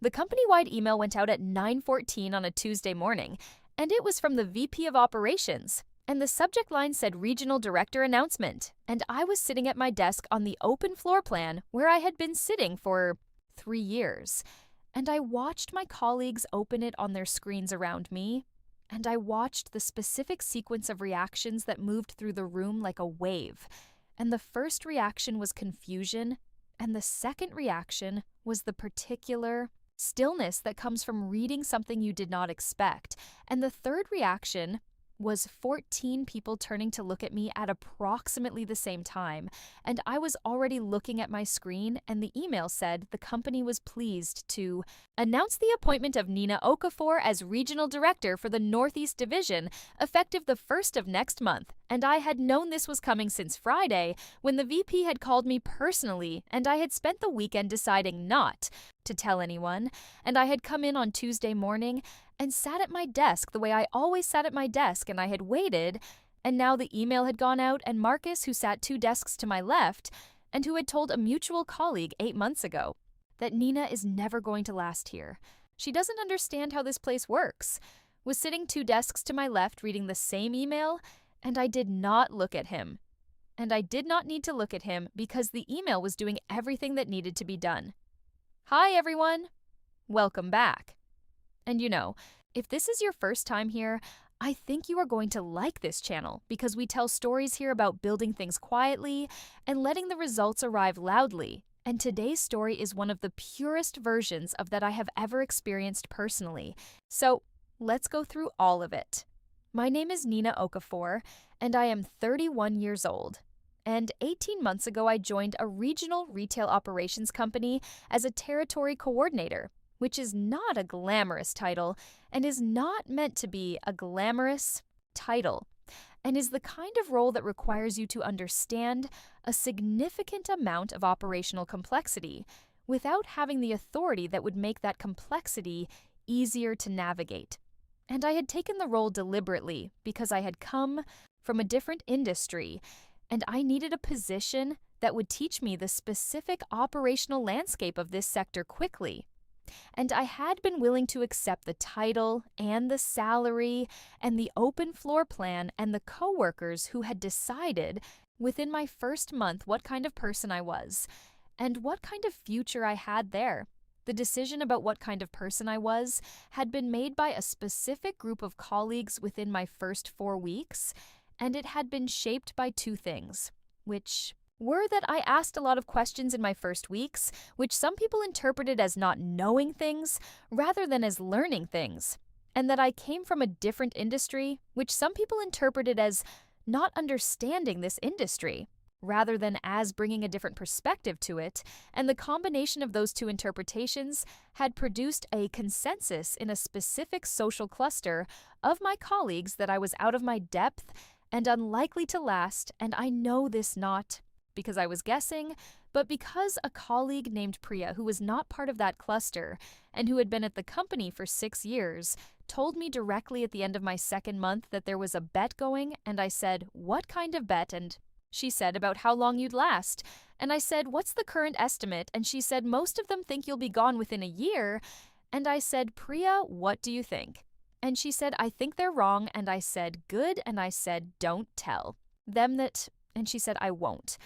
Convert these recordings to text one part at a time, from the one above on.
The company-wide email went out at 9:14 on a Tuesday morning, and it was from the VP of Operations. And the subject line said Regional Director Announcement, and I was sitting at my desk on the open floor plan where I had been sitting for 3 years. And I watched my colleagues open it on their screens around me, and I watched the specific sequence of reactions that moved through the room like a wave. And the first reaction was confusion, and the second reaction was the particular stillness that comes from reading something you did not expect. And the third reaction was 14 people turning to look at me at approximately the same time. And I was already looking at my screen, and the email said the company was pleased to announce the appointment of Nina Okafor as Regional Director for the Northeast Division, effective the 1st of next month. And I had known this was coming since Friday, when the VP had called me personally, and I had spent the weekend deciding not to tell anyone. And I had come in on Tuesday morning and sat at my desk the way I always sat at my desk, and I had waited, and now the email had gone out, and Marcus, who sat 2 desks to my left, and who had told a mutual colleague 8 months ago that Nina is never going to last here. She doesn't understand how this place works, was sitting 2 desks to my left reading the same email, and I did not look at him. And I did not need to look at him because the email was doing everything that needed to be done. Hi, everyone. Welcome back. And if this is your first time here, I think you are going to like this channel because we tell stories here about building things quietly and letting the results arrive loudly. And today's story is one of the purest versions of that I have ever experienced personally. So let's go through all of it. My name is Nina Okafor, and I am 31 years old. And 18 months ago, I joined a regional retail operations company as a territory coordinator, which is not a glamorous title and is not meant to be a glamorous title, and is the kind of role that requires you to understand a significant amount of operational complexity without having the authority that would make that complexity easier to navigate. And I had taken the role deliberately because I had come from a different industry, and I needed a position that would teach me the specific operational landscape of this sector quickly. And I had been willing to accept the title and the salary and the open floor plan and the coworkers who had decided within my first month what kind of person I was and what kind of future I had there. The decision about what kind of person I was had been made by a specific group of colleagues within my first 4 weeks, and it had been shaped by 2 things, which were that I asked a lot of questions in my first weeks, which some people interpreted as not knowing things rather than as learning things, and that I came from a different industry, which some people interpreted as not understanding this industry rather than as bringing a different perspective to it, and the combination of those 2 interpretations had produced a consensus in a specific social cluster of my colleagues that I was out of my depth and unlikely to last, and I know this not because I was guessing, but because a colleague named Priya, who was not part of that cluster and who had been at the company for 6 years, told me directly at the end of my 2nd month that there was a bet going, and I said, "What kind of bet?" And she said, "About how long you'd last." And I said, "What's the current estimate?" And she said, "Most of them think you'll be gone within a year." And I said, "Priya, what do you think?" And she said, "I think they're wrong." And I said, "Good." And I said, "Don't tell them that." And she said, "I won't."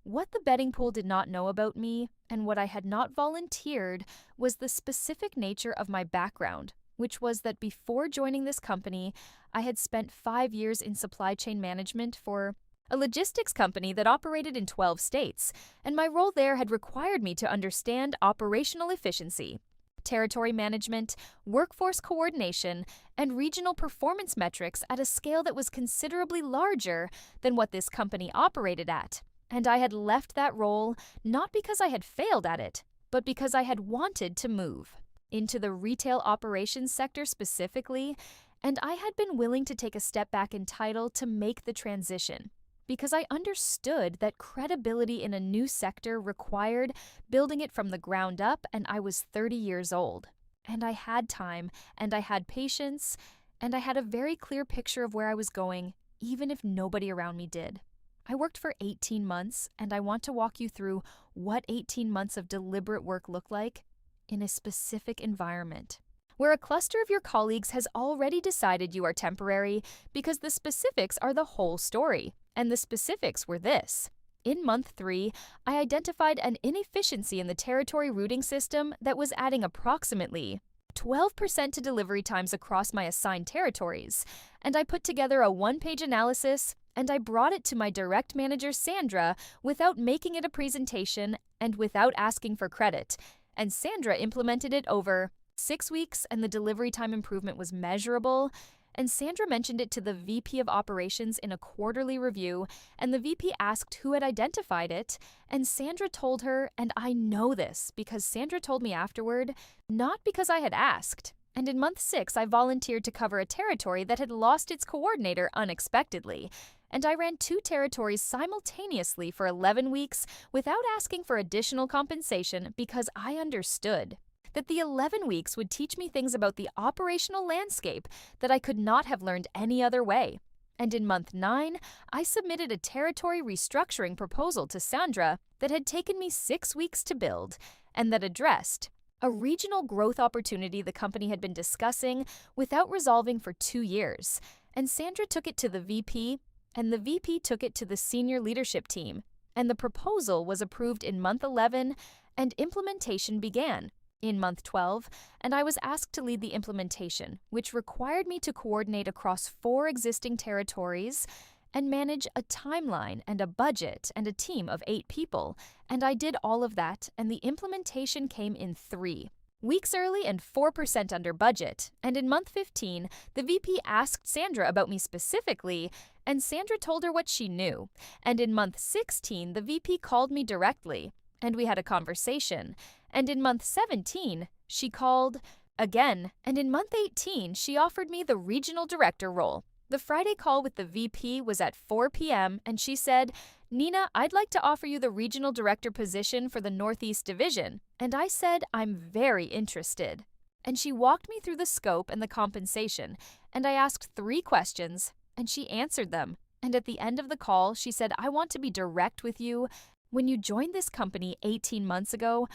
What the betting pool did not know about me, and what I had not volunteered, was the specific nature of my background, which was that before joining this company, I had spent 5 years in supply chain management for a logistics company that operated in 12 states, and my role there had required me to understand operational efficiency, territory management, workforce coordination, and regional performance metrics at a scale that was considerably larger than what this company operated at. And I had left that role not because I had failed at it, but because I had wanted to move into the retail operations sector specifically, and I had been willing to take a step back in title to make the transition, because I understood that credibility in a new sector required building it from the ground up, and I was 30 years old. And I had time, and I had patience, and I had a very clear picture of where I was going, even if nobody around me did. I worked for 18 months, and I want to walk you through what 18 months of deliberate work looked like in a specific environment, where a cluster of your colleagues has already decided you are temporary because the specifics are the whole story. And the specifics were this. In month 3, I identified an inefficiency in the territory routing system that was adding approximately 12% to delivery times across my assigned territories, and I put together a one-page analysis and I brought it to my direct manager, Sandra, without making it a presentation and without asking for credit. And Sandra implemented it over 6 weeks, and the delivery time improvement was measurable. And Sandra mentioned it to the VP of Operations in a quarterly review, and the VP asked who had identified it, and Sandra told her, and I know this because Sandra told me afterward, not because I had asked. And in month 6, I volunteered to cover a territory that had lost its coordinator unexpectedly. And I ran 2 territories simultaneously for 11 weeks without asking for additional compensation because I understood that the 11 weeks would teach me things about the operational landscape that I could not have learned any other way. And in month 9, I submitted a territory restructuring proposal to Sandra that had taken me 6 weeks to build and that addressed a regional growth opportunity the company had been discussing without resolving for 2 years. And Sandra took it to the VP, and the VP took it to the senior leadership team. And the proposal was approved in month 11, and implementation began in month 12, and I was asked to lead the implementation, which required me to coordinate across 4 existing territories and manage a timeline and a budget and a team of 8 people. And I did all of that, and the implementation came in 3 weeks early and 4% under budget. And in month 15, the VP asked Sandra about me specifically, and Sandra told her what she knew. And in month 16, the VP called me directly, and we had a conversation. And in month 17, she called again. And in month 18, she offered me the regional director role. The Friday call with the VP was at 4 p.m., and she said, "Nina, I'd like to offer you the regional director position for the Northeast Division." And I said, "I'm very interested." And she walked me through the scope and the compensation, and I asked 3 questions, and she answered them. And at the end of the call, she said, "I want to be direct with you. When you joined this company 18 months ago,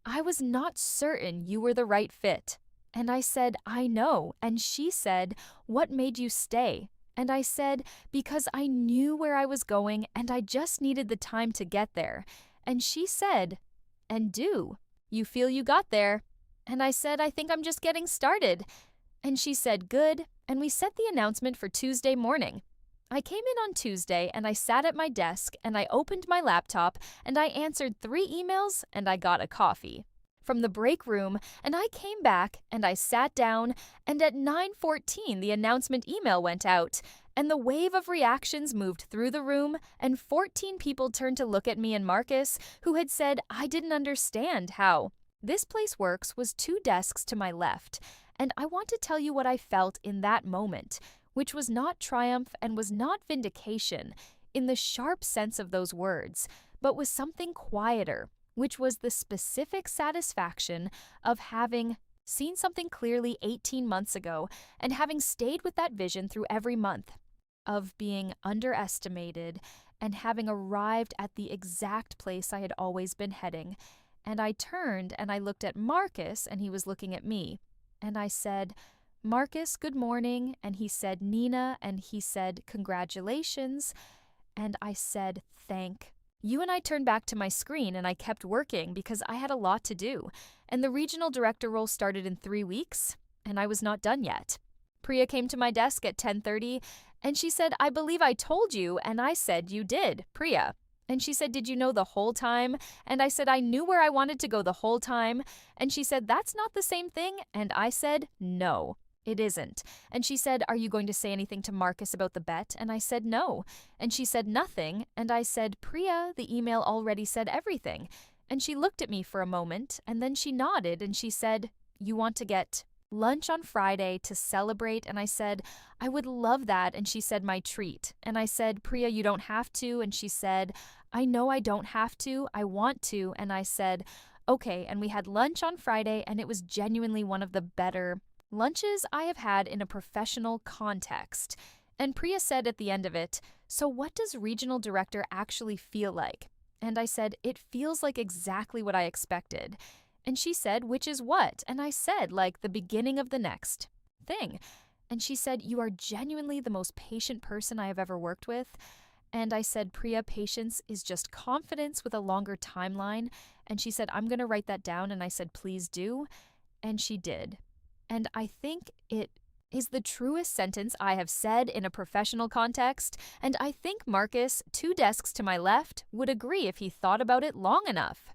I was not certain you were the right fit." And I said, "I know." And she said, "What made you stay?" And I said, "Because I knew where I was going and I just needed the time to get there." And she said, "And do you feel you got there?" And I said, "I think I'm just getting started." And she said, "Good." And we set the announcement for Tuesday morning. I came in on Tuesday and I sat at my desk and I opened my laptop and I answered 3 emails and I got a coffee from the break room, and I came back and I sat down, and at 9:14 the announcement email went out, and the wave of reactions moved through the room, and 14 people turned to look at me and Marcus, who had said I didn't understand how This Place Works was 2 desks to my left, and I want to tell you what I felt in that moment, which was not triumph and was not vindication in the sharp sense of those words, but was something quieter, which was the specific satisfaction of having seen something clearly 18 months ago and having stayed with that vision through every month, of being underestimated and having arrived at the exact place I had always been heading. And I turned and I looked at Marcus, and he was looking at me. And I said, "Marcus, good morning." And he said, "Nina." And he said, "Congratulations." And I said, "Thank you." And I turned back to my screen and I kept working because I had a lot to do. And the regional director role started in 3 weeks, and I was not done yet. Priya came to my desk at 10:30, and she said, "I believe I told you." And I said, "You did, Priya." And she said, "Did you know the whole time?" And I said, "I knew where I wanted to go the whole time." And she said, "That's not the same thing." And I said, "No, it isn't." And she said, "Are you going to say anything to Marcus about the bet?" And I said, "No." And she said, "Nothing." And I said, "Priya, the email already said everything." And she looked at me for a moment, and then she nodded, and she said, "You want to get lunch on Friday to celebrate?" And I said, "I would love that." And she said, "My treat." And I said, "Priya, you don't have to." And she said, "I know I don't have to. I want to." And I said, "Okay." And we had lunch on Friday, and it was genuinely one of the better lunches I have had in a professional context. And Priya said at the end of it, "So what does regional director actually feel like?" And I said, "It feels like exactly what I expected." And she said, which is what? And I said, like the beginning of the next thing. And she said, you are genuinely the most patient person I have ever worked with. And I said, Priya, patience is just confidence with a longer timeline. And she said, I'm going to write that down. And I said, please do. And she did. And I think it is the truest sentence I have said in a professional context. And I think Marcus, 2 desks to my left, would agree if he thought about it long enough.